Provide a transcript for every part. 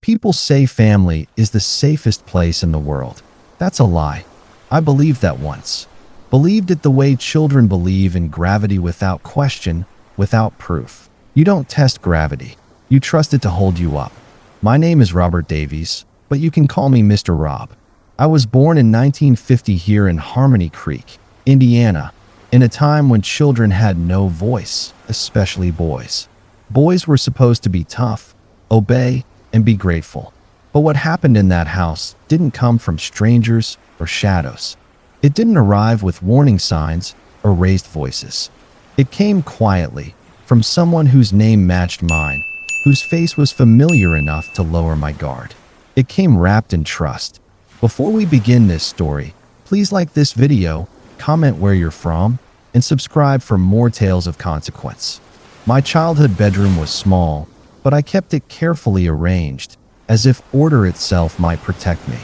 People say family is the safest place in the world. That's a lie. I believed that once. Believed it the way children believe in gravity, without question, without proof. You don't test gravity. You trust it to hold you up. My name is Robert Davies, but you can call me Mr. Rob. I was born in 1950 here in Harmony Creek, Indiana, in a time when children had no voice, especially boys. Boys were supposed to be tough, obey, and be grateful. But what happened in that house didn't come from strangers or shadows. It didn't arrive with warning signs or raised voices. It came quietly from someone whose name matched mine, whose face was familiar enough to lower my guard. It came wrapped in trust. Before we begin this story, please like this video, comment where you're from, and subscribe for more tales of consequence. My childhood bedroom was small, but I kept it carefully arranged, as if order itself might protect me.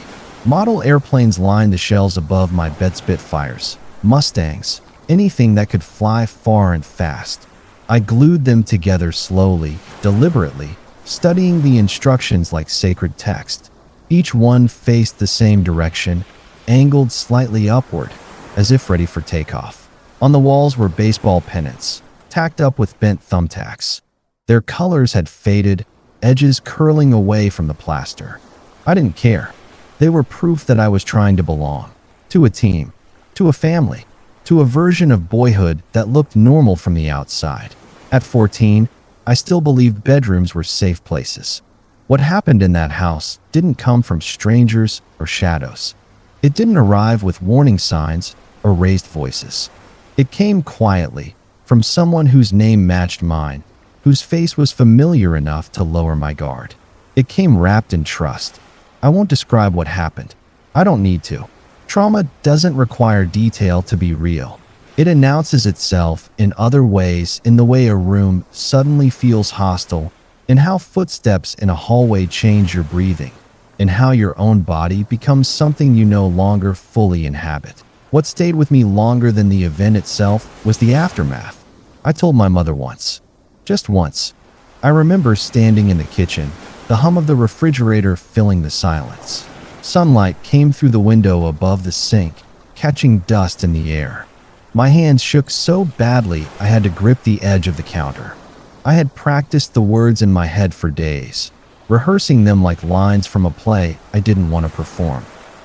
Model airplanes lined the shelves above my bed, Spitfires, Mustangs, anything that could fly far and fast. I glued them together slowly, deliberately, studying the instructions like sacred text. Each one faced the same direction, angled slightly upward, as if ready for takeoff. On the walls were baseball pennants, tacked up with bent thumbtacks. Their colors had faded, edges curling away from the plaster. I didn't care. They were proof that I was trying to belong. To a team. To a family. To a version of boyhood that looked normal from the outside. At 14, I still believed bedrooms were safe places. What happened in that house didn't come from strangers or shadows. It didn't arrive with warning signs or raised voices. It came quietly from someone whose name matched mine, whose face was familiar enough to lower my guard. It came wrapped in trust. I won't describe what happened. I don't need to. Trauma doesn't require detail to be real. It announces itself in other ways, in the way a room suddenly feels hostile, in how footsteps in a hallway change your breathing, in how your own body becomes something you no longer fully inhabit. What stayed with me longer than the event itself was the aftermath. I told my mother once. Just once. I remember standing in the kitchen, the hum of the refrigerator filling the silence. Sunlight came through the window above the sink, catching dust in the air. My hands shook so badly I had to grip the edge of the counter. I had practiced the words in my head for days, rehearsing them like lines from a play I didn't want to perform.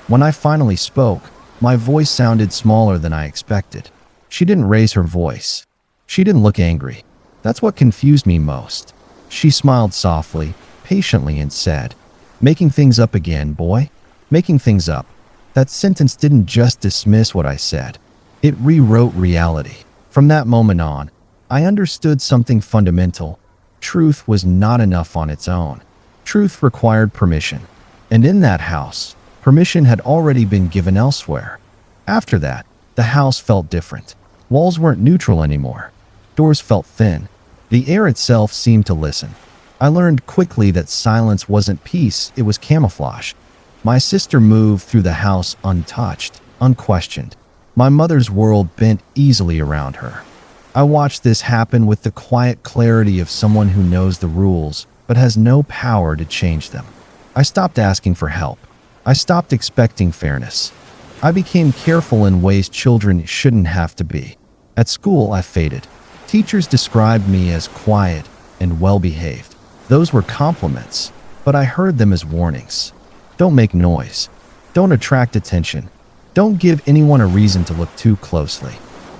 When I finally spoke, my voice sounded smaller than I expected. She didn't raise her voice. She didn't look angry. That's what confused me most. She smiled softly, patiently, and said, "Making things up again, boy? Making things up." That sentence didn't just dismiss what I said. It rewrote reality. From that moment on, I understood something fundamental. Truth was not enough on its own. Truth required permission. And in that house, permission had already been given elsewhere. After that, the house felt different. Walls weren't neutral anymore. Doors felt thin. The air itself seemed to listen. I learned quickly that silence wasn't peace, it was camouflage. My sister moved through the house untouched, unquestioned. My mother's world bent easily around her. I watched this happen with the quiet clarity of someone who knows the rules but has no power to change them. I stopped asking for help. I stopped expecting fairness. I became careful in ways children shouldn't have to be. At school, I faded. Teachers described me as quiet and well-behaved. Those were compliments, but I heard them as warnings. Don't make noise. Don't attract attention. Don't give anyone a reason to look too closely.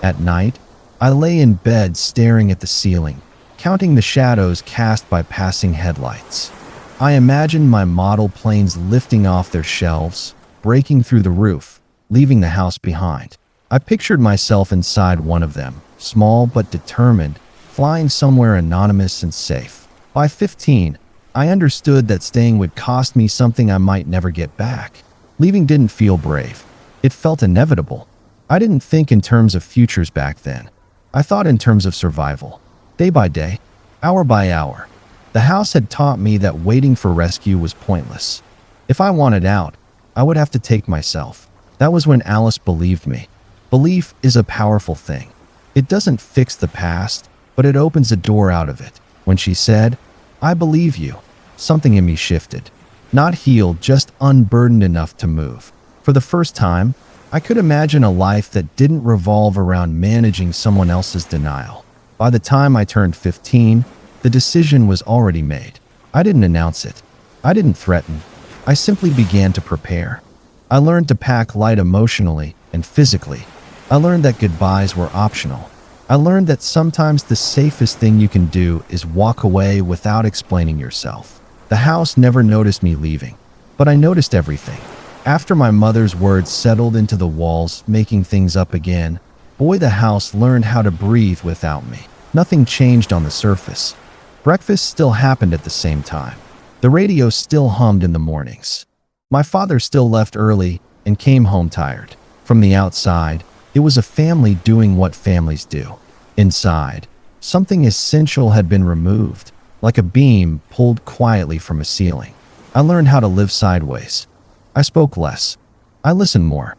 At night, I lay in bed staring at the ceiling, counting the shadows cast by passing headlights. I imagined my model planes lifting off their shelves, breaking through the roof, leaving the house behind. I pictured myself inside one of them, small but determined, flying somewhere anonymous and safe. By 15, I understood that staying would cost me something I might never get back. Leaving didn't feel brave. It felt inevitable. I didn't think in terms of futures back then. I thought in terms of survival. Day by day, hour by hour. The house had taught me that waiting for rescue was pointless. If I wanted out, I would have to take myself. That was when Alice believed me. Belief is a powerful thing. It doesn't fix the past, but it opens a door out of it. When she said, "I believe you," something in me shifted. Not healed, just unburdened enough to move. For the first time, I could imagine a life that didn't revolve around managing someone else's denial. By the time I turned 15, the decision was already made. I didn't announce it. I didn't threaten. I simply began to prepare. I learned to pack light emotionally and physically. I learned that goodbyes were optional. I learned that sometimes the safest thing you can do is walk away without explaining yourself. The house never noticed me leaving, but I noticed everything. After my mother's words settled into the walls, making things up again, boy, the house learned how to breathe without me. Nothing changed on the surface. Breakfast still happened at the same time. The radio still hummed in the mornings. My father still left early and came home tired. From the outside, it was a family doing what families do. Inside, something essential had been removed, like a beam pulled quietly from a ceiling. I learned how to live sideways. I spoke less. I listened more.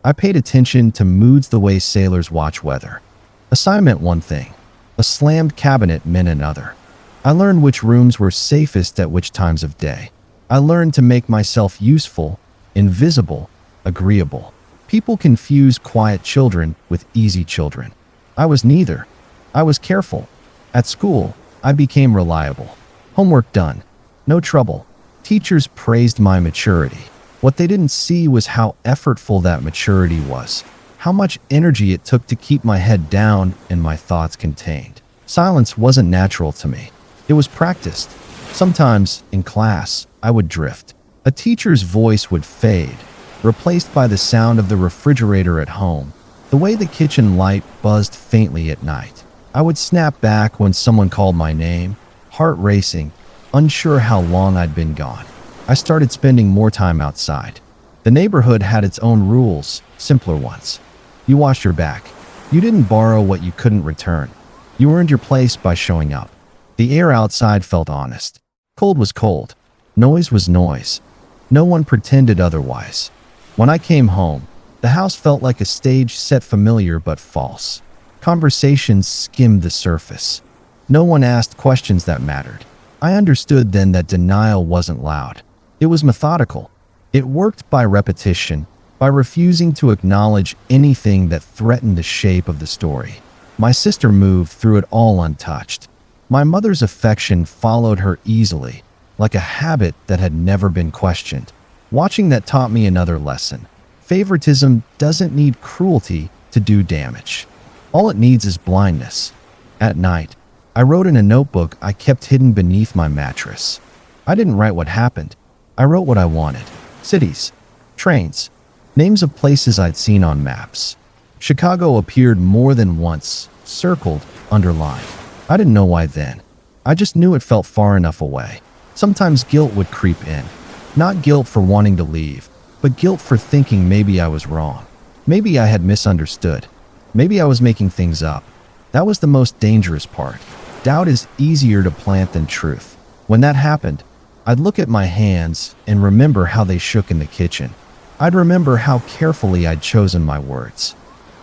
I paid attention to moods the way sailors watch weather. A sign meant one thing. A slammed cabinet meant another. I learned which rooms were safest at which times of day. I learned to make myself useful, invisible, agreeable. People confuse quiet children with easy children. I was neither. I was careful. At school, I became reliable. Homework done. No trouble. Teachers praised my maturity. What they didn't see was how effortful that maturity was. How much energy it took to keep my head down and my thoughts contained. Silence wasn't natural to me. It was practiced. Sometimes, in class, I would drift. A teacher's voice would fade, replaced by the sound of the refrigerator at home, the way the kitchen light buzzed faintly at night. I would snap back when someone called my name, heart racing, unsure how long I'd been gone. I started spending more time outside. The neighborhood had its own rules, simpler ones. You washed your back. You didn't borrow what you couldn't return. You earned your place by showing up. The air outside felt honest. Cold was cold. Noise was noise. No one pretended otherwise. When I came home, the house felt like a stage set familiar but false. Conversations skimmed the surface. No one asked questions that mattered. I understood then that denial wasn't loud. It was methodical. It worked by repetition, by refusing to acknowledge anything that threatened the shape of the story. My sister moved through it all untouched. My mother's affection followed her easily, like a habit that had never been questioned. Watching that taught me another lesson. Favoritism doesn't need cruelty to do damage. All it needs is blindness. At night, I wrote in a notebook I kept hidden beneath my mattress. I didn't write what happened. I wrote what I wanted. Cities, trains, names of places I'd seen on maps. Chicago appeared more than once, circled, underlined. I didn't know why then. I just knew it felt far enough away. Sometimes guilt would creep in. Not guilt for wanting to leave, but guilt for thinking maybe I was wrong. Maybe I had misunderstood. Maybe I was making things up. That was the most dangerous part. Doubt is easier to plant than truth. When that happened, I'd look at my hands and remember how they shook in the kitchen. I'd remember how carefully I'd chosen my words.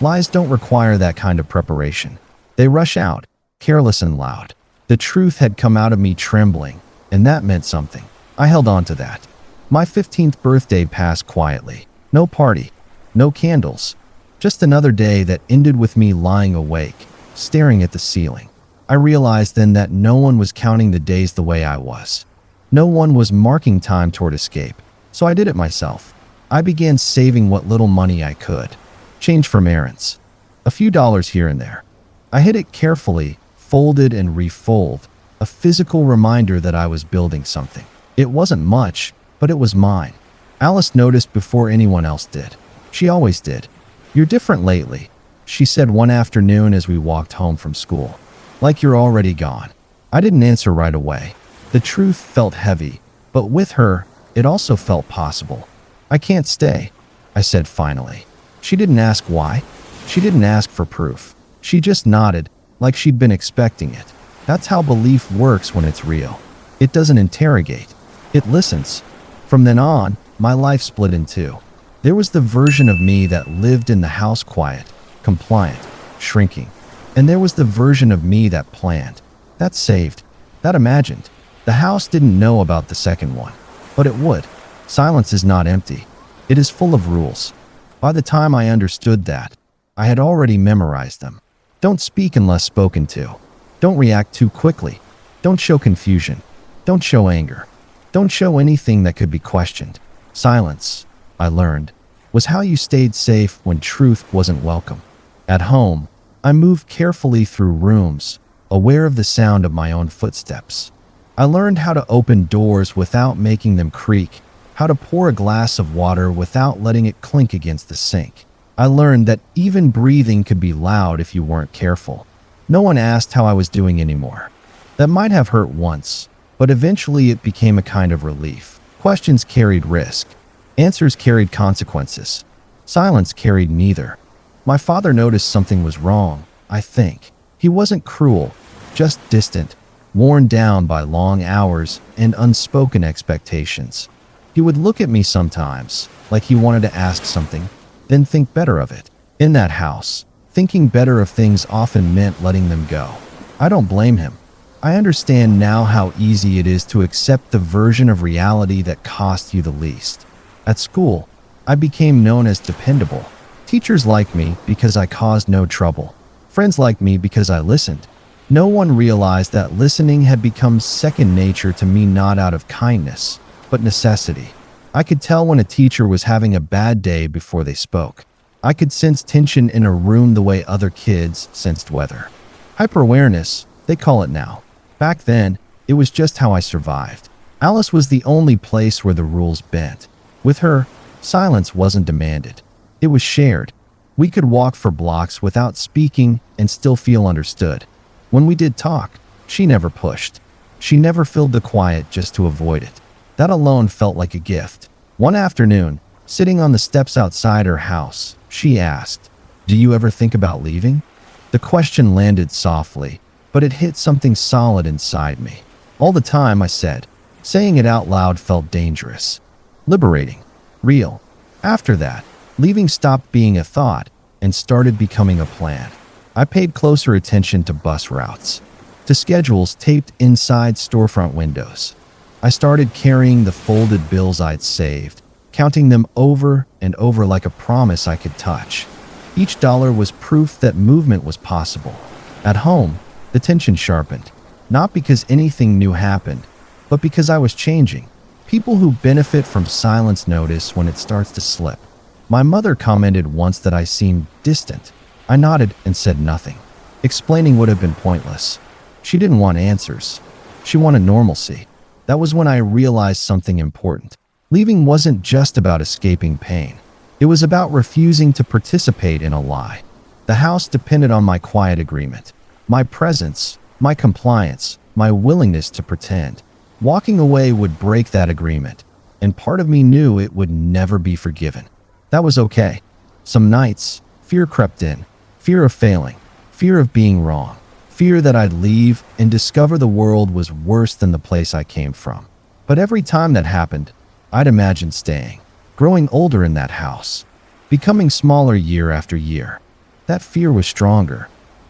Lies don't require that kind of preparation. They rush out, careless and loud. The truth had come out of me trembling, and that meant something. I held on to that. My 15th birthday passed quietly. No party, no candles. Just another day that ended with me lying awake, staring at the ceiling. I realized then that no one was counting the days the way I was. No one was marking time toward escape, so I did it myself. I began saving what little money I could. Change from errands. A few dollars here and there. I hid it carefully, folded and refold, a physical reminder that I was building something. It wasn't much, but it was mine. Alice noticed before anyone else did. She always did. "You're different lately," she said one afternoon as we walked home from school. "Like you're already gone." I didn't answer right away. The truth felt heavy, but with her, it also felt possible. "I can't stay," I said finally. She didn't ask why. She didn't ask for proof. She just nodded, like she'd been expecting it. That's how belief works when it's real. It doesn't interrogate. It listens. From then on, my life split in two. There was the version of me that lived in the house quiet, compliant, shrinking. And there was the version of me that planned, that saved, that imagined. The house didn't know about the second one. But it would. Silence is not empty. It is full of rules. By the time I understood that, I had already memorized them. Don't speak unless spoken to. Don't react too quickly. Don't show confusion. Don't show anger. Don't show anything that could be questioned. Silence, I learned, was how you stayed safe when truth wasn't welcome. At home, I moved carefully through rooms, aware of the sound of my own footsteps. I learned how to open doors without making them creak, how to pour a glass of water without letting it clink against the sink. I learned that even breathing could be loud if you weren't careful. No one asked how I was doing anymore. That might have hurt once, but eventually it became a kind of relief. Questions carried risk. Answers carried consequences. Silence carried neither. My father noticed something was wrong, I think. He wasn't cruel, just distant, worn down by long hours and unspoken expectations. He would look at me sometimes, like he wanted to ask something, then think better of it. In that house, thinking better of things often meant letting them go. I don't blame him. I understand now how easy it is to accept the version of reality that costs you the least. At school, I became known as dependable. Teachers liked me because I caused no trouble. Friends liked me because I listened. No one realized that listening had become second nature to me, not out of kindness, but necessity. I could tell when a teacher was having a bad day before they spoke. I could sense tension in a room the way other kids sensed weather. Hyper-awareness, they call it now. Back then, it was just how I survived. Alice was the only place where the rules bent. With her, silence wasn't demanded. It was shared. We could walk for blocks without speaking and still feel understood. When we did talk, she never pushed. She never filled the quiet just to avoid it. That alone felt like a gift. One afternoon, sitting on the steps outside her house, she asked, "Do you ever think about leaving?" The question landed softly, but it hit something solid inside me. All the time, I said. Saying it out loud felt dangerous. Liberating. Real. After that, leaving stopped being a thought and started becoming a plan. I paid closer attention to bus routes, to schedules taped inside storefront windows. I started carrying the folded bills I'd saved, counting them over and over like a promise I could touch. Each dollar was proof that movement was possible. At home, the tension sharpened, not because anything new happened, but because I was changing. People who benefit from silence notice when it starts to slip. My mother commented once that I seemed distant. I nodded and said nothing. Explaining would have been pointless. She didn't want answers. She wanted normalcy. That was when I realized something important. Leaving wasn't just about escaping pain. It was about refusing to participate in a lie. The house depended on my quiet agreement, my presence, my compliance, my willingness to pretend. Walking away would break that agreement, and part of me knew it would never be forgiven. That was okay. Some nights, fear crept in. Fear of failing. Fear of being wrong. Fear that I'd leave and discover the world was worse than the place I came from. But every time that happened, I'd imagine staying, growing older in that house, becoming smaller year after year. That fear was stronger.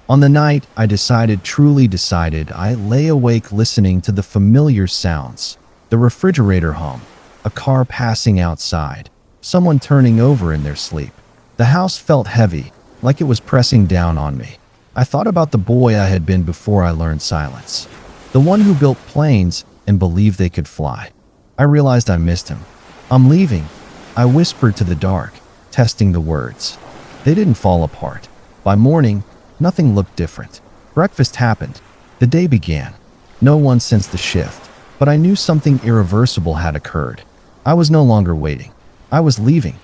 On the night I truly decided, I lay awake listening to the familiar sounds, the refrigerator hum, a car passing outside, someone turning over in their sleep. The house felt heavy, like it was pressing down on me. I thought about the boy I had been before I learned silence, the one who built planes and believed they could fly. I realized I missed him. "I'm leaving," I whispered to the dark, testing the words. They didn't fall apart. By morning, nothing looked different. Breakfast happened. The day began. No one sensed the shift, but I knew something irreversible had occurred. I was no longer waiting. I was leaving.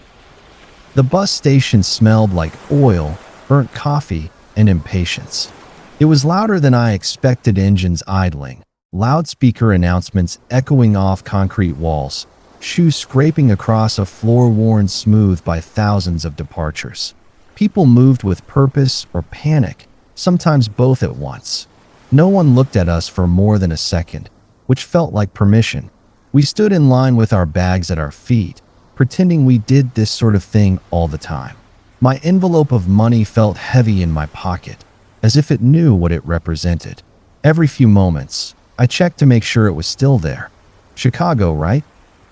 The bus station smelled like oil, burnt coffee, and impatience. It was louder than I expected, engines idling, loudspeaker announcements echoing off concrete walls, shoes scraping across a floor worn smooth by thousands of departures. People moved with purpose or panic, sometimes both at once. No one looked at us for more than a second, which felt like permission. We stood in line with our bags at our feet, pretending we did this sort of thing all the time. My envelope of money felt heavy in my pocket, as if it knew what it represented. Every few moments, I checked to make sure it was still there. Chicago, right?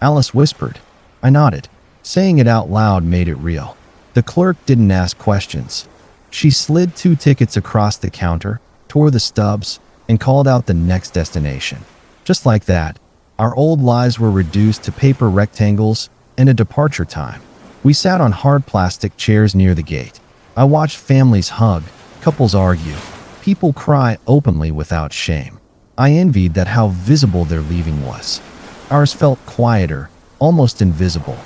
Alice whispered. I nodded. Saying it out loud made it real. The clerk didn't ask questions. She slid 2 tickets across the counter, tore the stubs, and called out the next destination. Just like that, our old lives were reduced to paper rectangles and a departure time. We sat on hard plastic chairs near the gate. I watched families hug, couples argue, people cry openly without shame. I envied that how visible their leaving was. Ours felt quieter, almost invisible.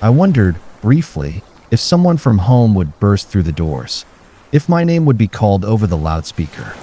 I wondered, briefly, if someone from home would burst through the doors. If my name would be called over the loudspeaker.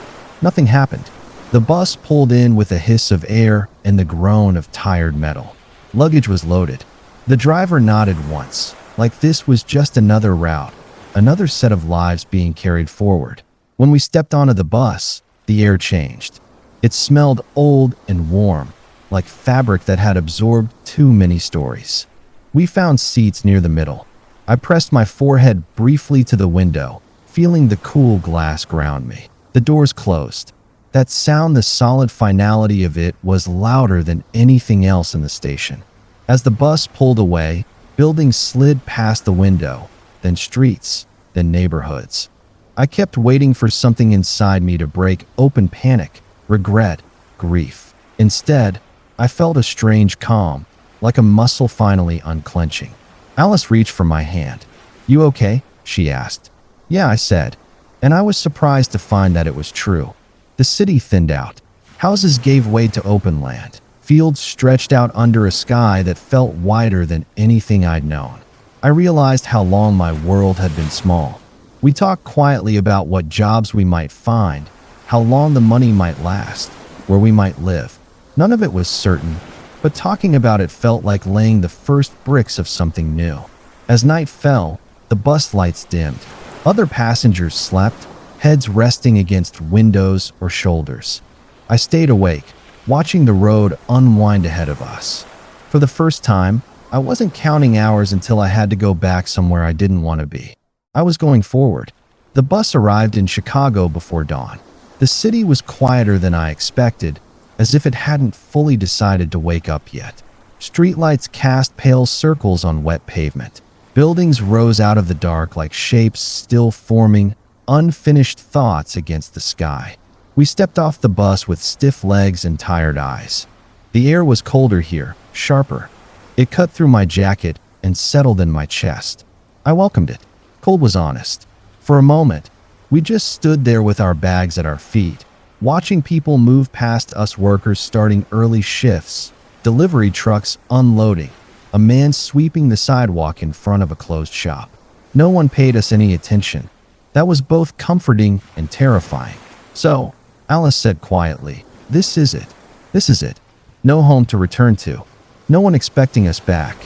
Nothing happened. The bus pulled in with a hiss of air and the groan of tired metal. Luggage was loaded. The driver nodded once, like this was just another route, another set of lives being carried forward. When we stepped onto the bus, the air changed. It smelled old and warm, like fabric that had absorbed too many stories. We found seats near the middle. I pressed my forehead briefly to the window, feeling the cool glass ground me. The doors closed. That sound, the solid finality of it, was louder than anything else in the station. As the bus pulled away, buildings slid past the window, then streets, then neighborhoods. I kept waiting for something inside me to break open: panic, regret, grief. Instead, I felt a strange calm, like a muscle finally unclenching. Alice reached for my hand. You okay? She asked. Yeah, I said, and I was surprised to find that it was true. The city thinned out. Houses gave way to open land. Fields stretched out under a sky that felt wider than anything I'd known. I realized how long my world had been small. We talked quietly about what jobs we might find, how long the money might last, where we might live. None of it was certain, but talking about it felt like laying the first bricks of something new. As night fell, the bus lights dimmed. Other passengers slept, heads resting against windows or shoulders. I stayed awake, watching the road unwind ahead of us. For the first time, I wasn't counting hours until I had to go back somewhere I didn't want to be. I was going forward. The bus arrived in Chicago before dawn. The city was quieter than I expected, as if it hadn't fully decided to wake up yet. Streetlights cast pale circles on wet pavement. Buildings rose out of the dark like shapes still forming, unfinished thoughts against the sky. We stepped off the bus with stiff legs and tired eyes. The air was colder here, sharper. It cut through my jacket and settled in my chest. I welcomed it. Cold was honest. For a moment, we just stood there with our bags at our feet, watching people move past us, workers starting early shifts, delivery trucks unloading, a man sweeping the sidewalk in front of a closed shop. No one paid us any attention. That was both comforting and terrifying. So, Alice said quietly, this is it. This is it. No home to return to. No one expecting us back.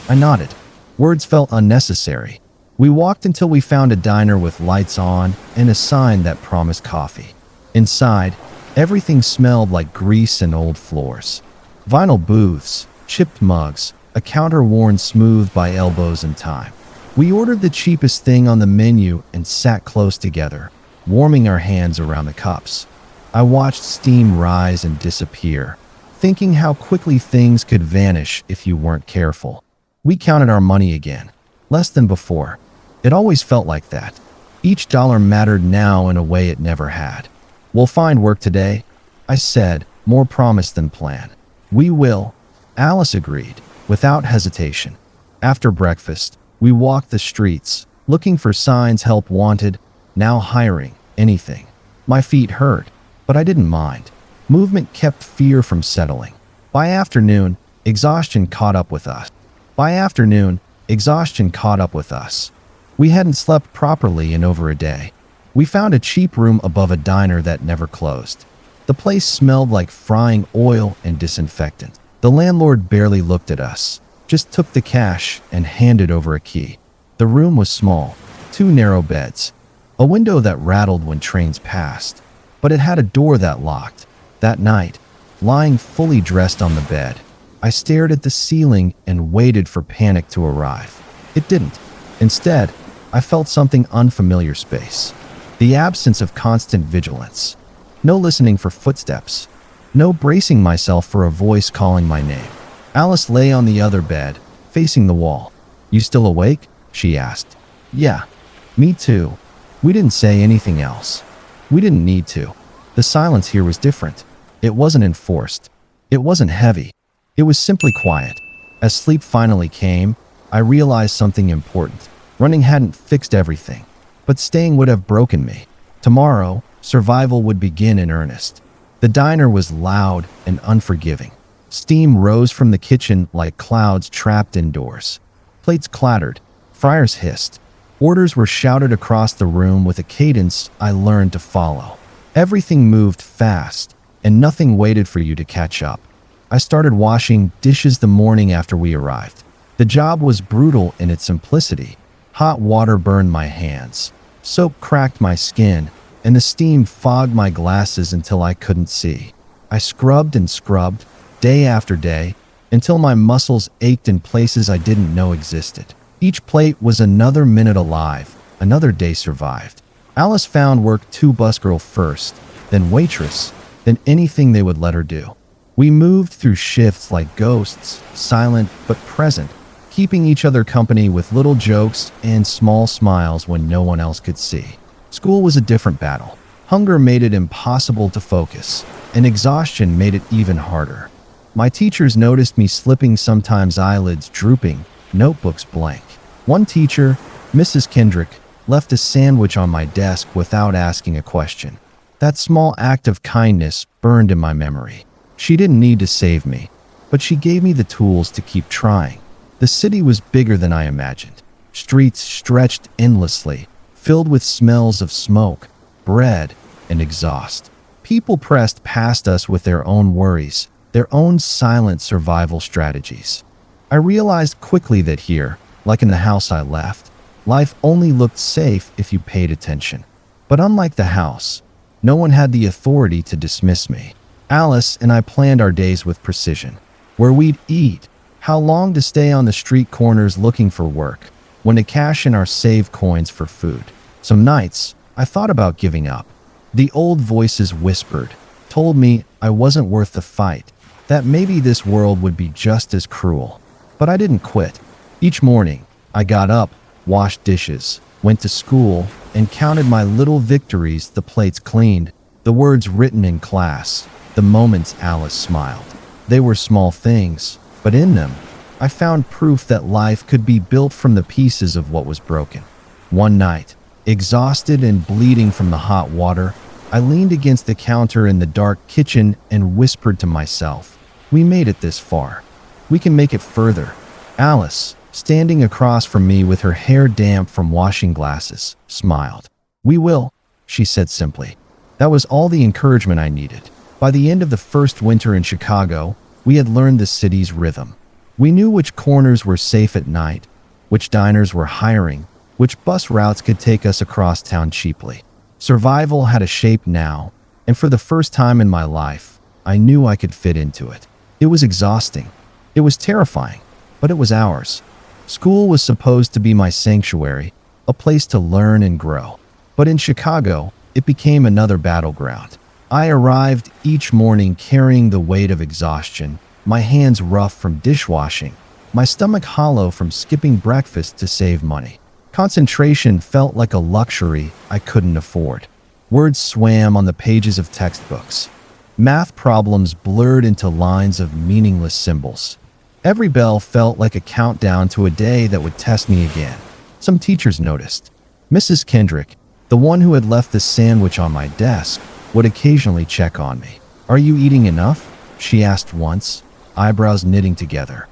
I nodded. Words felt unnecessary. We walked until we found a diner with lights on and a sign that promised coffee. Inside, everything smelled like grease and old floors. Vinyl booths, chipped mugs, a counter worn smooth by elbows and time. We ordered the cheapest thing on the menu and sat close together, warming our hands around the cups. I watched steam rise and disappear, thinking how quickly things could vanish if you weren't careful. We counted our money again, less than before. It always felt like that. Each dollar mattered now in a way it never had. We'll find work today, I said, more promise than plan. We will, Alice agreed, without hesitation. After breakfast, we walked the streets, looking for signs: help wanted, now hiring, anything. My feet hurt, but I didn't mind. Movement kept fear from settling. By afternoon, exhaustion caught up with us. We hadn't slept properly in over a day. We found a cheap room above a diner that never closed. The place smelled like frying oil and disinfectant. The landlord barely looked at us, just took the cash and handed over a key. The room was small, 2 narrow beds, a window that rattled when trains passed, but it had a door that locked. That night, lying fully dressed on the bed, I stared at the ceiling and waited for panic to arrive. It didn't. Instead, I felt something unfamiliar: space. The absence of constant vigilance. No listening for footsteps. No bracing myself for a voice calling my name. Alice lay on the other bed, facing the wall. "You still awake?" she asked. "Yeah, me too." We didn't say anything else. We didn't need to. The silence here was different. It wasn't enforced. It wasn't heavy. It was simply quiet. As sleep finally came, I realized something important. Running hadn't fixed everything, but staying would have broken me. Tomorrow, survival would begin in earnest. The diner was loud and unforgiving. Steam rose from the kitchen like clouds trapped indoors. Plates clattered. Fryers hissed. Orders were shouted across the room with a cadence I learned to follow. Everything moved fast, and nothing waited for you to catch up. I started washing dishes the morning after we arrived. The job was brutal in its simplicity. Hot water burned my hands. Soap cracked my skin, and the steam fogged my glasses until I couldn't see. I scrubbed and scrubbed, day after day, until my muscles ached in places I didn't know existed. Each plate was another minute alive, another day survived. Alice found work to busgirl first, then waitress, then anything they would let her do. We moved through shifts like ghosts, silent but present, keeping each other company with little jokes and small smiles when no one else could see. School was a different battle. Hunger made it impossible to focus, and exhaustion made it even harder. My teachers noticed me slipping, sometimes eyelids drooping, notebooks blank. One teacher, Mrs. Kendrick, left a sandwich on my desk without asking a question. That small act of kindness burned in my memory. She didn't need to save me, but she gave me the tools to keep trying. The city was bigger than I imagined. Streets stretched endlessly, filled with smells of smoke, bread, and exhaust. People pressed past us with their own worries, their own silent survival strategies. I realized quickly that here, like in the house I left, life only looked safe if you paid attention. But unlike the house, no one had the authority to dismiss me. Alice and I planned our days with precision. Where we'd eat, how long to stay on the street corners looking for work, when to cash in our saved coins for food. Some nights, I thought about giving up. The old voices whispered, told me I wasn't worth the fight, that maybe this world would be just as cruel. But I didn't quit. Each morning, I got up, washed dishes, went to school, and counted my little victories: the plates cleaned, the words written in class, the moments Alice smiled. They were small things, but in them, I found proof that life could be built from the pieces of what was broken. One night, exhausted and bleeding from the hot water, I leaned against the counter in the dark kitchen and whispered to myself, "We made it this far. We can make it further." Alice, standing across from me with her hair damp from washing glasses, smiled. "We will," she said simply. That was all the encouragement I needed. By the end of the first winter in Chicago, we had learned the city's rhythm. We knew which corners were safe at night, which diners were hiring, which bus routes could take us across town cheaply. Survival had a shape now, and for the first time in my life, I knew I could fit into it. It was exhausting. It was terrifying, but it was ours. School was supposed to be my sanctuary, a place to learn and grow. But in Chicago, it became another battleground. I arrived each morning carrying the weight of exhaustion, my hands rough from dishwashing, my stomach hollow from skipping breakfast to save money. Concentration felt like a luxury I couldn't afford. Words swam on the pages of textbooks. Math problems blurred into lines of meaningless symbols. Every bell felt like a countdown to a day that would test me again. Some teachers noticed. Mrs. Kendrick, the one who had left the sandwich on my desk, would occasionally check on me. "Are you eating enough?" she asked once, eyebrows knitting together.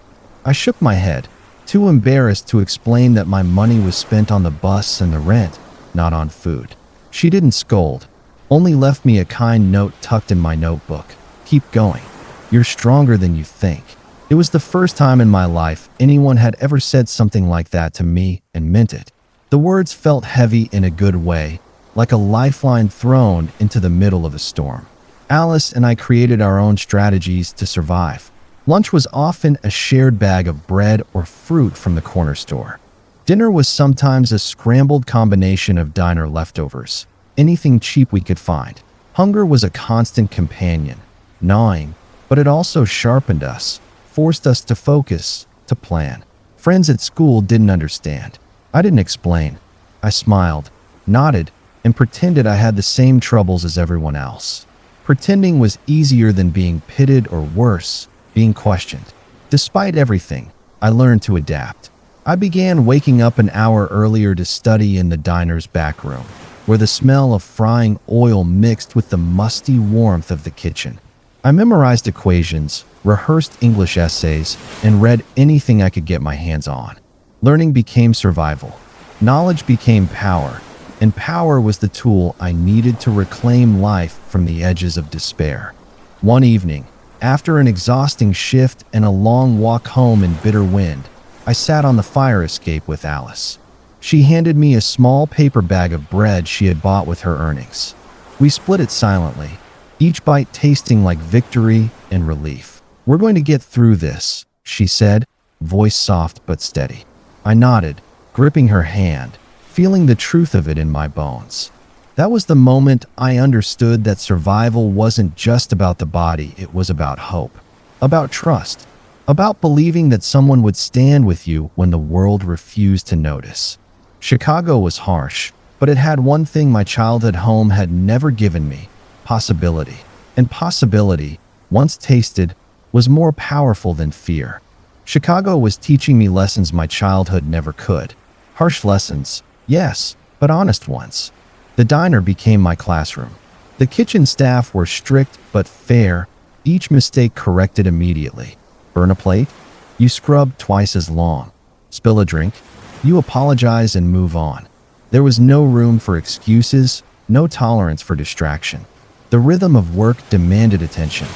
I shook my head, too embarrassed to explain that my money was spent on the bus and the rent, not on food. She didn't scold, only left me a kind note tucked in my notebook. "Keep going. You're stronger than you think." It was the first time in my life anyone had ever said something like that to me and meant it. The words felt heavy in a good way, like a lifeline thrown into the middle of a storm. Alice and I created our own strategies to survive. Lunch was often a shared bag of bread or fruit from the corner store. Dinner was sometimes a scrambled combination of diner leftovers, anything cheap we could find. Hunger was a constant companion, gnawing, but it also sharpened us, forced us to focus, to plan. Friends at school didn't understand. I didn't explain. I smiled, nodded, and pretended I had the same troubles as everyone else. Pretending was easier than being pitted or worse, being questioned. Despite everything, I learned to adapt. I began waking up an hour earlier to study in the diner's back room, where the smell of frying oil mixed with the musty warmth of the kitchen. I memorized equations, rehearsed English essays, and read anything I could get my hands on. Learning became survival. Knowledge became power, and power was the tool I needed to reclaim life from the edges of despair. One evening, after an exhausting shift and a long walk home in bitter wind, I sat on the fire escape with Alice. She handed me a small paper bag of bread she had bought with her earnings. We split it silently, each bite tasting like victory and relief. "We're going to get through this," she said, voice soft but steady. I nodded, gripping her hand, feeling the truth of it in my bones. That was the moment I understood that survival wasn't just about the body, it was about hope, about trust, about believing that someone would stand with you when the world refused to notice. Chicago was harsh, but it had one thing my childhood home had never given me: possibility. And possibility, once tasted, was more powerful than fear. Chicago was teaching me lessons my childhood never could. Harsh lessons, yes, but honest ones. The diner became my classroom. The kitchen staff were strict but fair, each mistake corrected immediately. Burn a plate? You scrub twice as long. Spill a drink? You apologize and move on. There was no room for excuses, no tolerance for distraction. The rhythm of work demanded attention.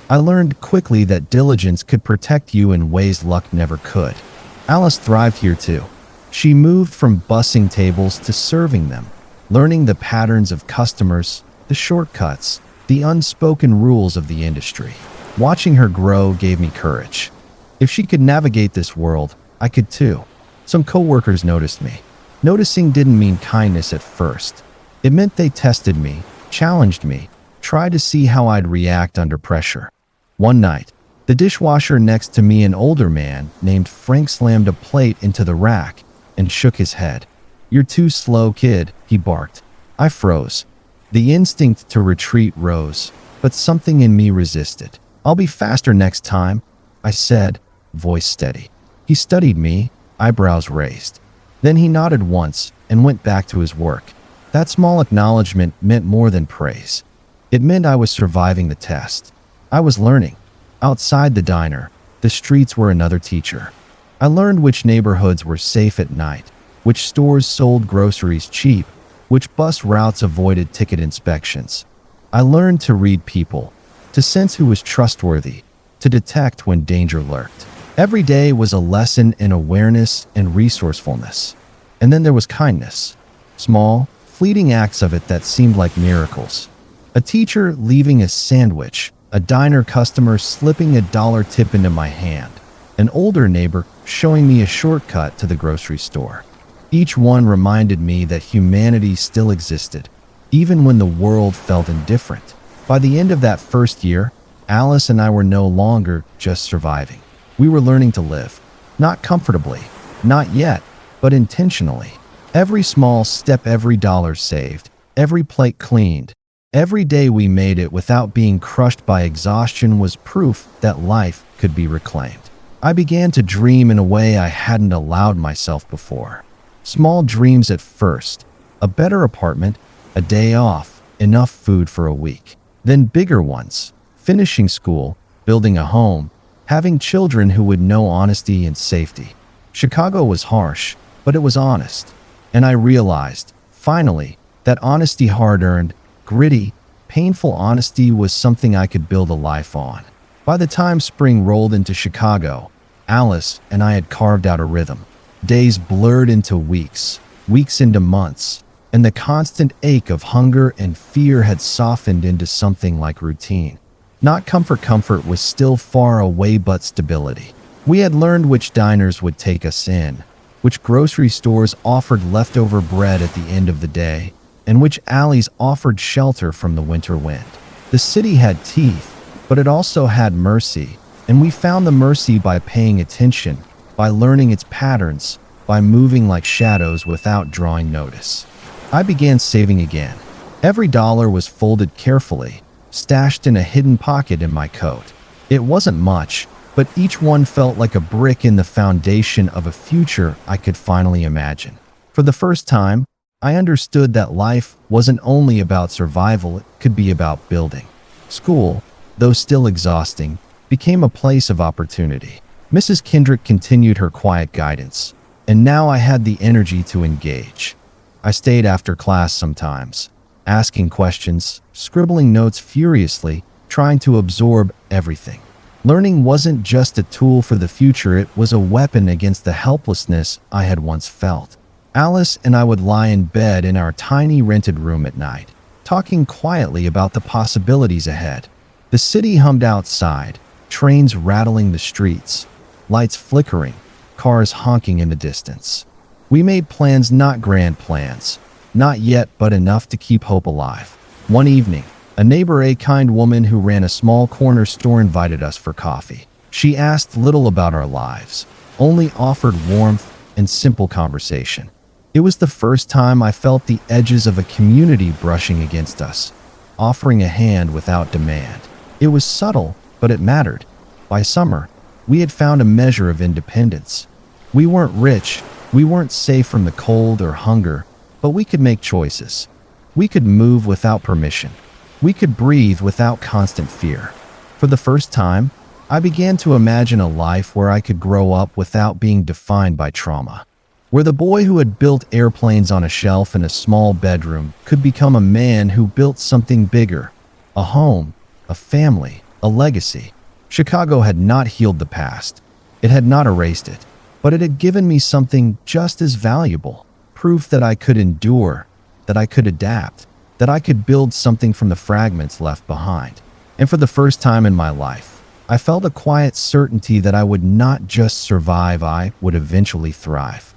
I learned quickly that diligence could protect you in ways luck never could. Alice thrived here too. She moved from bussing tables to serving them, learning the patterns of customers, the shortcuts, the unspoken rules of the industry. Watching her grow gave me courage. If she could navigate this world, I could too. Some coworkers noticed me. Noticing didn't mean kindness at first. It meant they tested me, challenged me, tried to see how I'd react under pressure. One night, the dishwasher next to me, an older man named Frank, slammed a plate into the rack and shook his head. "You're too slow, kid," he barked. I froze. The instinct to retreat rose, but something in me resisted. "I'll be faster next time," I said, voice steady. He studied me, eyebrows raised. Then he nodded once and went back to his work. That small acknowledgement meant more than praise. It meant I was surviving the test. I was learning. Outside the diner, the streets were another teacher. I learned which neighborhoods were safe at night, which stores sold groceries cheap, which bus routes avoided ticket inspections. I learned to read people, to sense who was trustworthy, to detect when danger lurked. Every day was a lesson in awareness and resourcefulness. And then there was kindness. Small, fleeting acts of it that seemed like miracles. A teacher leaving a sandwich, a diner customer slipping a dollar tip into my hand, an older neighbor showing me a shortcut to the grocery store. Each one reminded me that humanity still existed, even when the world felt indifferent. By the end of that first year, Alice and I were no longer just surviving. We were learning to live. Not comfortably, not yet, but intentionally. Every small step, every dollar saved, every plate cleaned, every day we made it without being crushed by exhaustion was proof that life could be reclaimed. I began to dream in a way I hadn't allowed myself before. Small dreams at first: a better apartment, a day off, enough food for a week. Then bigger ones: finishing school, building a home, having children who would know honesty and safety. Chicago was harsh, but it was honest. And I realized, finally, that honesty, hard-earned, gritty, painful honesty, was something I could build a life on. By the time spring rolled into Chicago, Alice and I had carved out a rhythm. Days blurred into weeks, weeks into months, and the constant ache of hunger and fear had softened into something like routine. Not comfort, comfort was still far away, but stability. We had learned which diners would take us in, which grocery stores offered leftover bread at the end of the day, and which alleys offered shelter from the winter wind. The city had teeth, but it also had mercy, And we found the mercy by paying attention, by learning its patterns, by moving like shadows without drawing notice. I began saving again. Every dollar was folded carefully, stashed in a hidden pocket in my coat. It wasn't much, but each one felt like a brick in the foundation of a future I could finally imagine. For the first time, I understood that life wasn't only about survival, it could be about building. School, though still exhausting, became a place of opportunity. Mrs. Kendrick continued her quiet guidance, and now I had the energy to engage. I stayed after class sometimes, asking questions, scribbling notes furiously, trying to absorb everything. Learning wasn't just a tool for the future, it was a weapon against the helplessness I had once felt. Alice and I would lie in bed in our tiny rented room at night, talking quietly about the possibilities ahead. The city hummed outside, trains rattling the streets, lights flickering, cars honking in the distance. We made plans, not grand plans, not yet, but enough to keep hope alive. One evening, a neighbor, a kind woman who ran a small corner store, invited us for coffee. She asked little about our lives, only offered warmth and simple conversation. It was the first time I felt the edges of a community brushing against us, offering a hand without demand. It was subtle, but it mattered. By summer, we had found a measure of independence. We weren't rich, we weren't safe from the cold or hunger, but we could make choices. We could move without permission. We could breathe without constant fear. For the first time, I began to imagine a life where I could grow up without being defined by trauma. Where the boy who had built airplanes on a shelf in a small bedroom could become a man who built something bigger, a home, a family, a legacy. Chicago had not healed the past. It had not erased it, but it had given me something just as valuable, proof that I could endure, that I could adapt, that I could build something from the fragments left behind. And for the first time in my life, I felt a quiet certainty that I would not just survive, I would eventually thrive.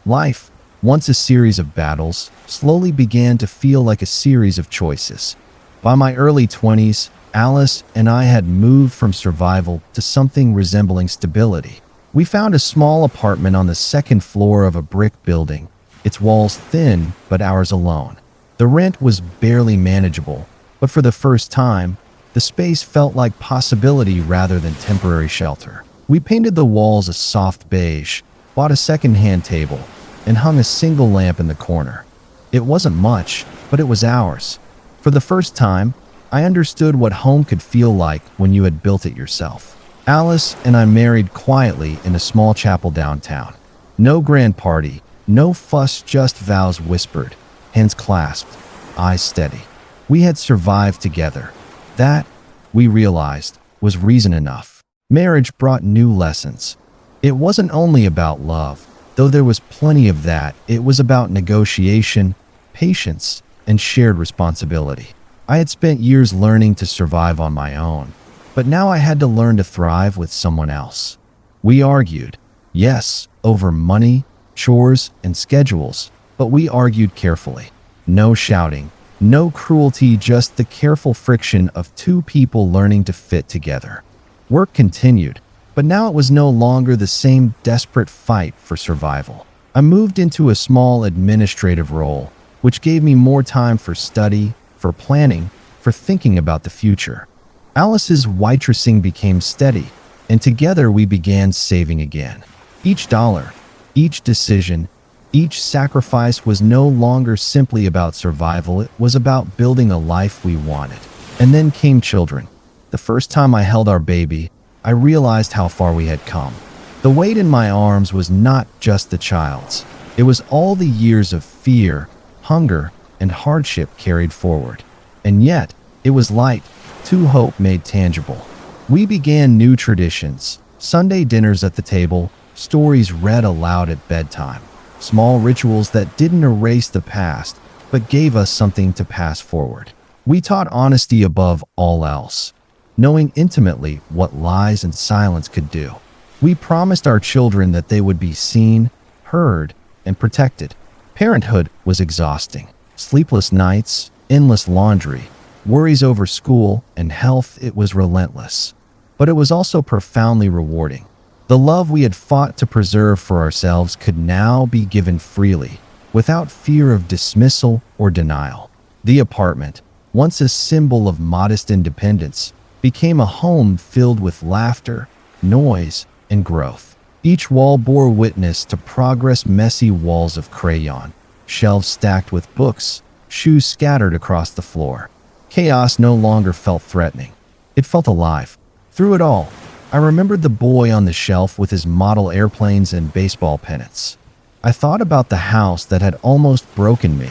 Life, once a series of battles, slowly began to feel like a series of choices. By my early 20s, Alice and I had moved from survival to something resembling stability. We found a small apartment on the second floor of a brick building, its walls thin, but ours alone. The rent was barely manageable, but for the first time, the space felt like possibility rather than temporary shelter. We painted the walls a soft beige, bought a second-hand table, and hung a single lamp in the corner. It wasn't much, but it was ours. For the first time, I understood what home could feel like when you had built it yourself. Alice and I married quietly in a small chapel downtown. No grand party, no fuss, just vows whispered, hands clasped, eyes steady. We had survived together. That, we realized, was reason enough. Marriage brought new lessons. It wasn't only about love, though there was plenty of that. It was about negotiation, patience, and shared responsibility. I had spent years learning to survive on my own, but now I had to learn to thrive with someone else. We argued, yes, over money, chores, and schedules, but we argued carefully. No shouting, no cruelty, just the careful friction of two people learning to fit together. Work continued, but now it was no longer the same desperate fight for survival. I moved into a small administrative role, which gave me more time for study, for planning, for thinking about the future. Alice's waitressing became steady, and together we began saving again. Each dollar, each decision, each sacrifice was no longer simply about survival, it was about building a life we wanted. And then came children. The first time I held our baby, I realized how far we had come. The weight in my arms was not just the child's. It was all the years of fear, hunger, and hardship carried forward. And yet, it was light, too hope made tangible. We began new traditions, Sunday dinners at the table, stories read aloud at bedtime, small rituals that didn't erase the past, but gave us something to pass forward. We taught honesty above all else, knowing intimately what lies and silence could do. We promised our children that they would be seen, heard, and protected. Parenthood was exhausting. Sleepless nights, endless laundry, worries over school and health, it was relentless. but it was also profoundly rewarding. The love we had fought to preserve for ourselves could now be given freely, without fear of dismissal or denial. The apartment, once a symbol of modest independence, became a home filled with laughter, noise, and growth. Each wall bore witness to progress: messy walls of crayon, shelves stacked with books, shoes scattered across the floor. Chaos no longer felt threatening. It felt alive. Through it all, I remembered the boy on the shelf with his model airplanes and baseball pennants. I thought about the house that had almost broken me,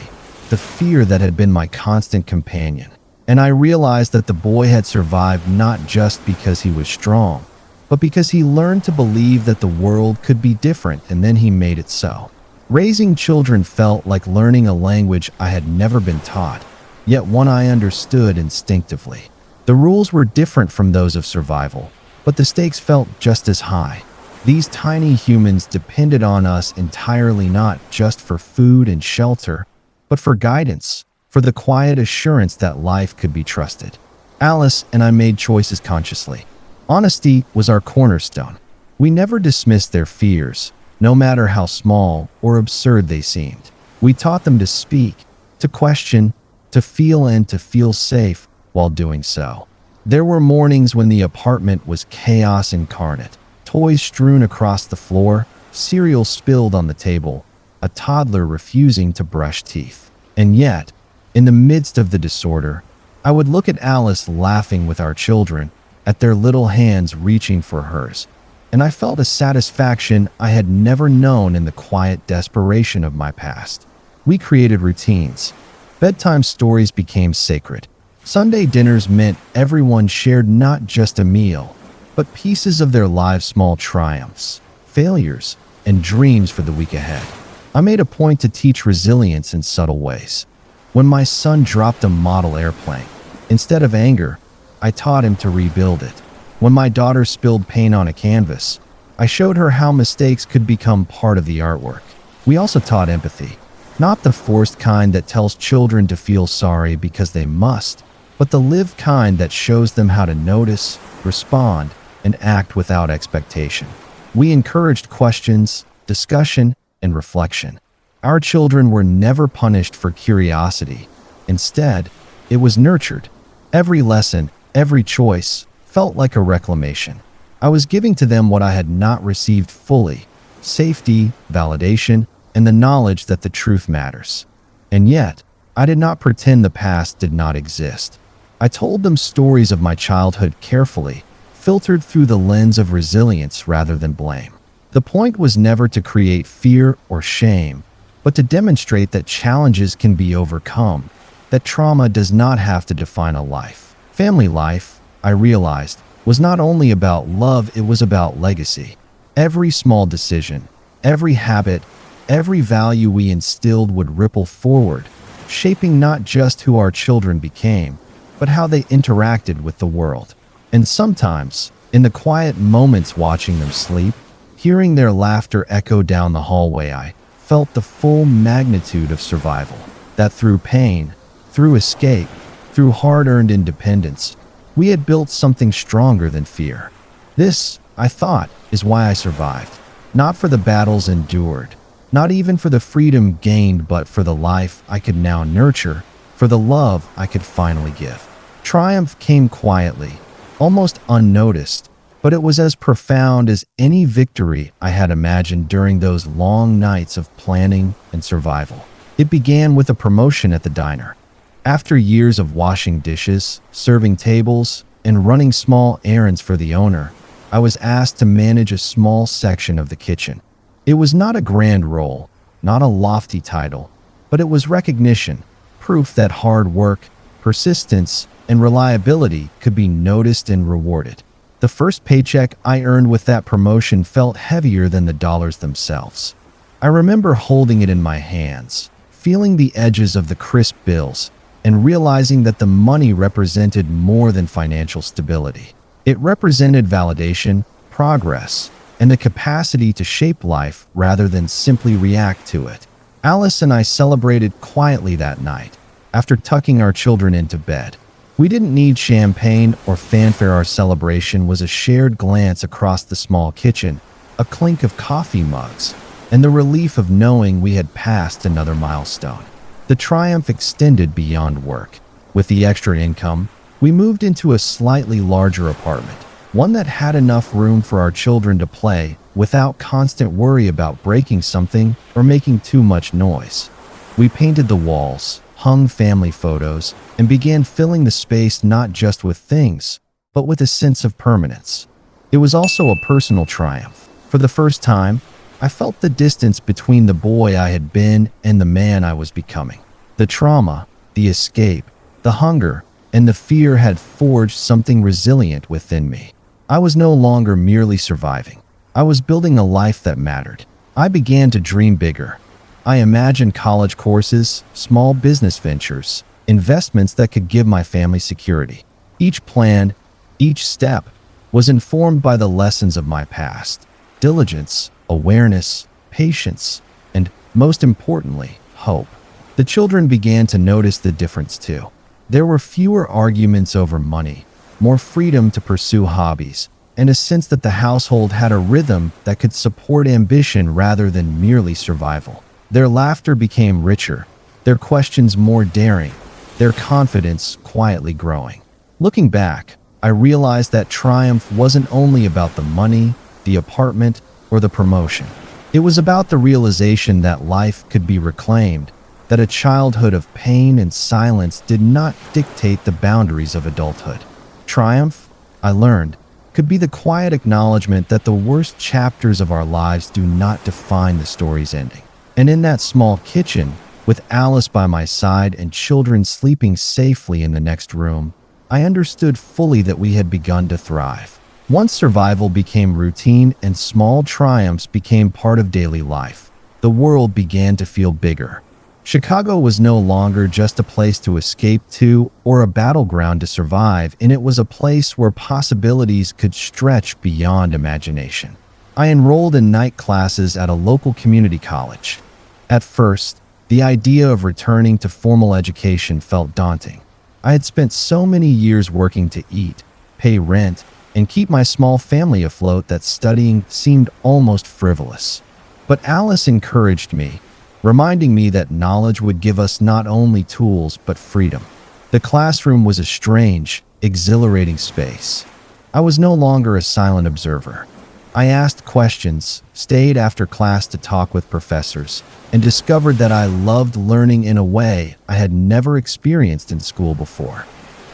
the fear that had been my constant companion, and I realized that the boy had survived not just because he was strong, but because he learned to believe that the world could be different, and then he made it so. Raising children felt like learning a language I had never been taught, yet one I understood instinctively. The rules were different from those of survival, but the stakes felt just as high. These tiny humans depended on us entirely, not just for food and shelter, but for guidance, for the quiet assurance that life could be trusted. Alice and I made choices consciously. Honesty was our cornerstone. We never dismissed their fears, no matter how small or absurd they seemed. We taught them to speak, to question, to feel, and to feel safe while doing so. There were mornings when the apartment was chaos incarnate. Toys strewn across the floor, cereal spilled on the table, a toddler refusing to brush teeth. And yet, in the midst of the disorder, I would look at Alice laughing with our children, at their little hands reaching for hers, and I felt a satisfaction I had never known in the quiet desperation of my past. We created routines. Bedtime stories became sacred. Sunday dinners meant everyone shared not just a meal, but pieces of their lives' small triumphs, failures, and dreams for the week ahead. I made a point to teach resilience in subtle ways. When my son dropped a model airplane, instead of anger, I taught him to rebuild it. When my daughter spilled paint on a canvas, I showed her how mistakes could become part of the artwork. We also taught empathy, not the forced kind that tells children to feel sorry because they must, but the lived kind that shows them how to notice, respond, and act without expectation. We encouraged questions, discussion, and reflection. Our children were never punished for curiosity. Instead, it was nurtured. Every lesson, every choice, felt like a reclamation. I was giving to them what I had not received fully: safety, validation, and the knowledge that the truth matters. And yet, I did not pretend the past did not exist. I told them stories of my childhood carefully, filtered through the lens of resilience rather than blame. The point was never to create fear or shame, but to demonstrate that challenges can be overcome, that trauma does not have to define a life. Family life, I realized, was not only about love, it was about legacy. Every small decision, every habit, every value we instilled would ripple forward, shaping not just who our children became, but how they interacted with the world. And sometimes, in the quiet moments watching them sleep, hearing their laughter echo down the hallway, I felt the full magnitude of survival. That through pain, through escape, through hard-earned independence, we had built something stronger than fear. This, I thought, is why I survived. Not for the battles endured, not even for the freedom gained, but for the life I could now nurture, for the love I could finally give. Triumph came quietly, almost unnoticed, but it was as profound as any victory I had imagined during those long nights of planning and survival. It began with a promotion at the diner. After years of washing dishes, serving tables, and running small errands for the owner, I was asked to manage a small section of the kitchen. It was not a grand role, not a lofty title, but it was recognition, proof that hard work, persistence, and reliability could be noticed and rewarded. The first paycheck I earned with that promotion felt heavier than the dollars themselves. I remember holding it in my hands, feeling the edges of the crisp bills, and realizing that the money represented more than financial stability. It represented validation, progress, and the capacity to shape life rather than simply react to it. Alice and I celebrated quietly that night. After tucking our children into bed, We didn't need champagne or fanfare. Our celebration was a shared glance across the small kitchen, a clink of coffee mugs, and the relief of knowing we had passed another milestone. The triumph extended beyond work. With the extra income, we moved into a slightly larger apartment, one that had enough room for our children to play without constant worry about breaking something or making too much noise. We painted the walls, hung family photos, and began filling the space not just with things, but with a sense of permanence. It was also a personal triumph. For the first time, I felt the distance between the boy I had been and the man I was becoming. The trauma, the escape, the hunger, and the fear had forged something resilient within me. I was no longer merely surviving. I was building a life that mattered. I began to dream bigger. I imagined college courses, small business ventures, investments that could give my family security. Each plan, each step, was informed by the lessons of my past: diligence, awareness, patience, and, most importantly, hope. The children began to notice the difference too. There were fewer arguments over money, more freedom to pursue hobbies, and a sense that the household had a rhythm that could support ambition rather than merely survival. Their laughter became richer, their questions more daring, their confidence quietly growing. Looking back, I realized that triumph wasn't only about the money, the apartment, or the promotion. It was about the realization that life could be reclaimed, that a childhood of pain and silence did not dictate the boundaries of adulthood. Triumph, I learned, could be the quiet acknowledgement that the worst chapters of our lives do not define the story's ending. And in that small kitchen, with Alice by my side and children sleeping safely in the next room, I understood fully that we had begun to thrive. Once survival became routine and small triumphs became part of daily life, the world began to feel bigger. Chicago was no longer just a place to escape to or a battleground to survive, and it was a place where possibilities could stretch beyond imagination. I enrolled in night classes at a local community college. At first, the idea of returning to formal education felt daunting. I had spent so many years working to eat, pay rent, and keep my small family afloat that studying seemed almost frivolous. But Alice encouraged me, reminding me that knowledge would give us not only tools but freedom. The classroom was a strange, exhilarating space. I was no longer a silent observer. I asked questions, stayed after class to talk with professors, and discovered that I loved learning in a way I had never experienced in school before.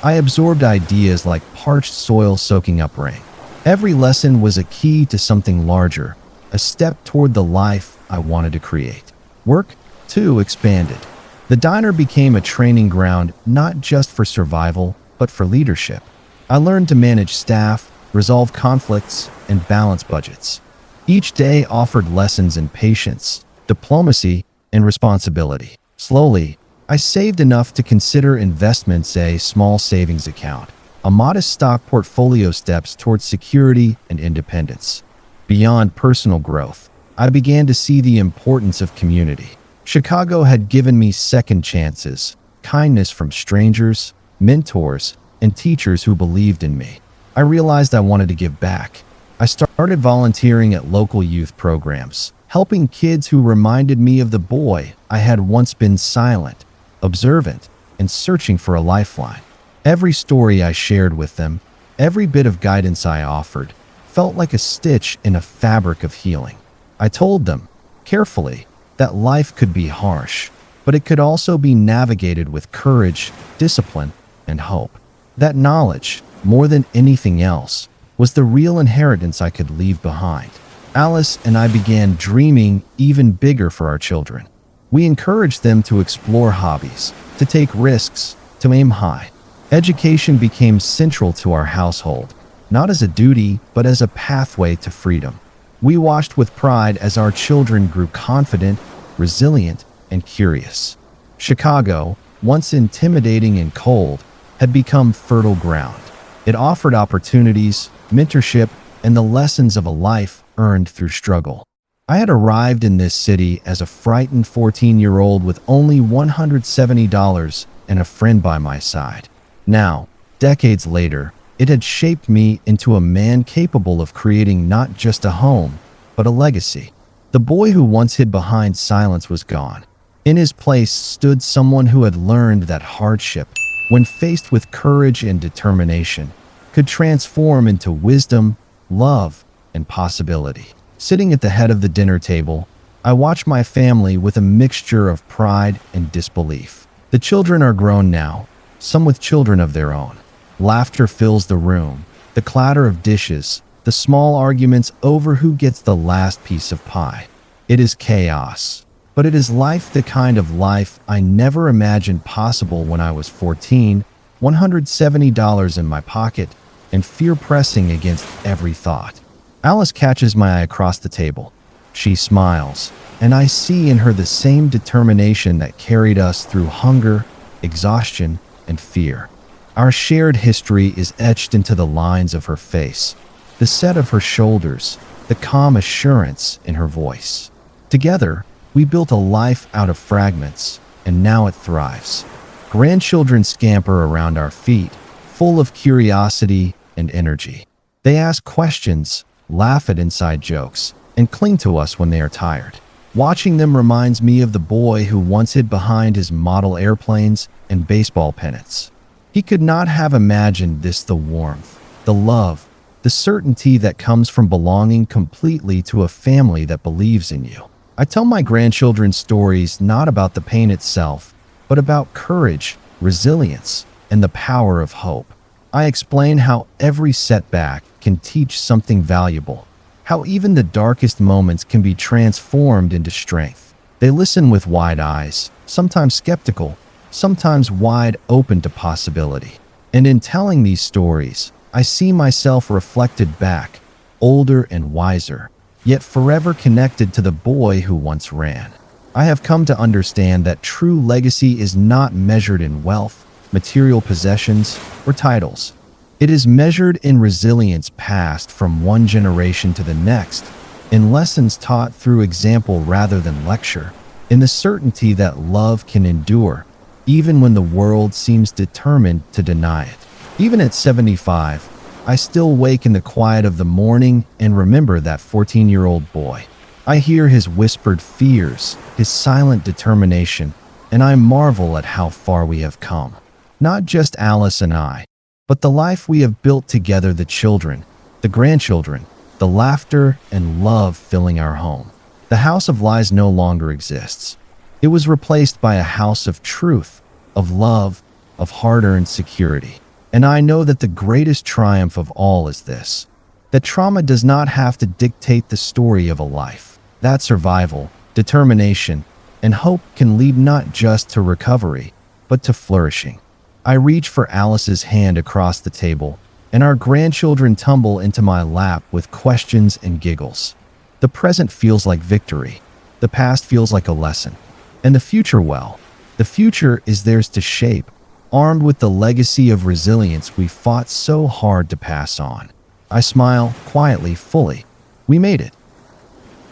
I absorbed ideas like parched soil soaking up rain. Every lesson was a key to something larger, a step toward the life I wanted to create. Work, too, expanded. The diner became a training ground not just for survival, but for leadership. I learned to manage staff, resolve conflicts, and balance budgets. Each day offered lessons in patience, diplomacy, and responsibility. Slowly, I saved enough to consider investments: a small savings account, a modest stock portfolio, steps towards security and independence. Beyond personal growth, I began to see the importance of community. Chicago had given me second chances, kindness from strangers, mentors, and teachers who believed in me. I realized I wanted to give back. I started volunteering at local youth programs, helping kids who reminded me of the boy I had once been: silent, observant, and searching for a lifeline. Every story I shared with them, every bit of guidance I offered, felt like a stitch in a fabric of healing. I told them, carefully, that life could be harsh, but it could also be navigated with courage, discipline, and hope. That knowledge, more than anything else, was the real inheritance I could leave behind. Alice and I began dreaming even bigger for our children. We encouraged them to explore hobbies, to take risks, to aim high. Education became central to our household, not as a duty, but as a pathway to freedom. We watched with pride as our children grew confident, resilient, and curious. Chicago, once intimidating and cold, had become fertile ground. It offered opportunities, mentorship, and the lessons of a life earned through struggle. I had arrived in this city as a frightened 14-year-old with only $170 and a friend by my side. Now, Decades later, it had shaped me into a man capable of creating not just a home, but a legacy. The boy who once hid behind silence was gone. In his place stood someone who had learned that hardship, when faced with courage and determination, could transform into wisdom, love, and possibility. Sitting at the head of the dinner table, I watch my family with a mixture of pride and disbelief. The children are grown now, some with children of their own. Laughter fills the room, the clatter of dishes, the small arguments over who gets the last piece of pie. It is chaos, but it is life, the kind of life I never imagined possible when I was 14, $170 in my pocket, and fear pressing against every thought. Alice catches my eye across the table. She smiles, and I see in her the same determination that carried us through hunger, exhaustion, and fear. Our shared history is etched into the lines of her face, the set of her shoulders, the calm assurance in her voice. Together, we built a life out of fragments, and now it thrives. Grandchildren scamper around our feet, full of curiosity and energy. They ask questions, laugh at inside jokes, and cling to us when they are tired. Watching them reminds me of the boy who once hid behind his model airplanes and baseball pennants. He could not have imagined this: the warmth, the love, the certainty that comes from belonging completely to a family that believes in you. I tell my grandchildren stories not about the pain itself, but about courage, resilience, and the power of hope. I explain how every setback can teach something valuable, how even the darkest moments can be transformed into strength. They listen with wide eyes, sometimes skeptical, sometimes wide open to possibility. And in telling these stories, I see myself reflected back, older and wiser, yet forever connected to the boy who once ran. I have come to understand that true legacy is not measured in wealth, material possessions, or titles. It is measured in resilience passed from one generation to the next, in lessons taught through example rather than lecture, in the certainty that love can endure, even when the world seems determined to deny it. Even at 75, I still wake in the quiet of the morning and remember that 14-year-old boy. I hear his whispered fears, his silent determination, and I marvel at how far we have come. Not just Alice and I, but the life we have built together, the children, the grandchildren, the laughter and love filling our home. The house of lies no longer exists. It was replaced by a house of truth, of love, of hard-earned security. And I know that the greatest triumph of all is this: that trauma does not have to dictate the story of a life. That survival, determination, and hope can lead not just to recovery, but to flourishing. I reach for Alice's hand across the table, and our grandchildren tumble into my lap with questions and giggles. The present feels like victory. The past feels like a lesson. And the future, well, the future is theirs to shape, armed with the legacy of resilience we fought so hard to pass on. I smile, quietly, fully. We made it.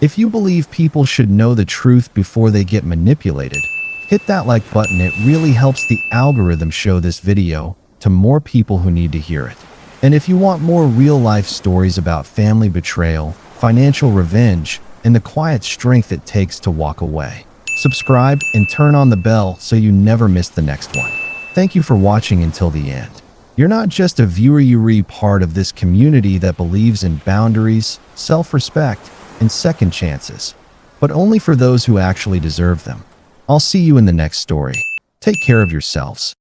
If you believe people should know the truth before they get manipulated, hit that like button. It really helps the algorithm show this video to more people who need to hear it. And if you want more real-life stories about family betrayal, financial revenge, and the quiet strength it takes to walk away, subscribe and turn on the bell so you never miss the next one. Thank you for watching until the end. You're not just a viewer, you're part of this community that believes in boundaries, self-respect, and second chances, but only for those who actually deserve them. I'll see you in the next story. Take care of yourselves.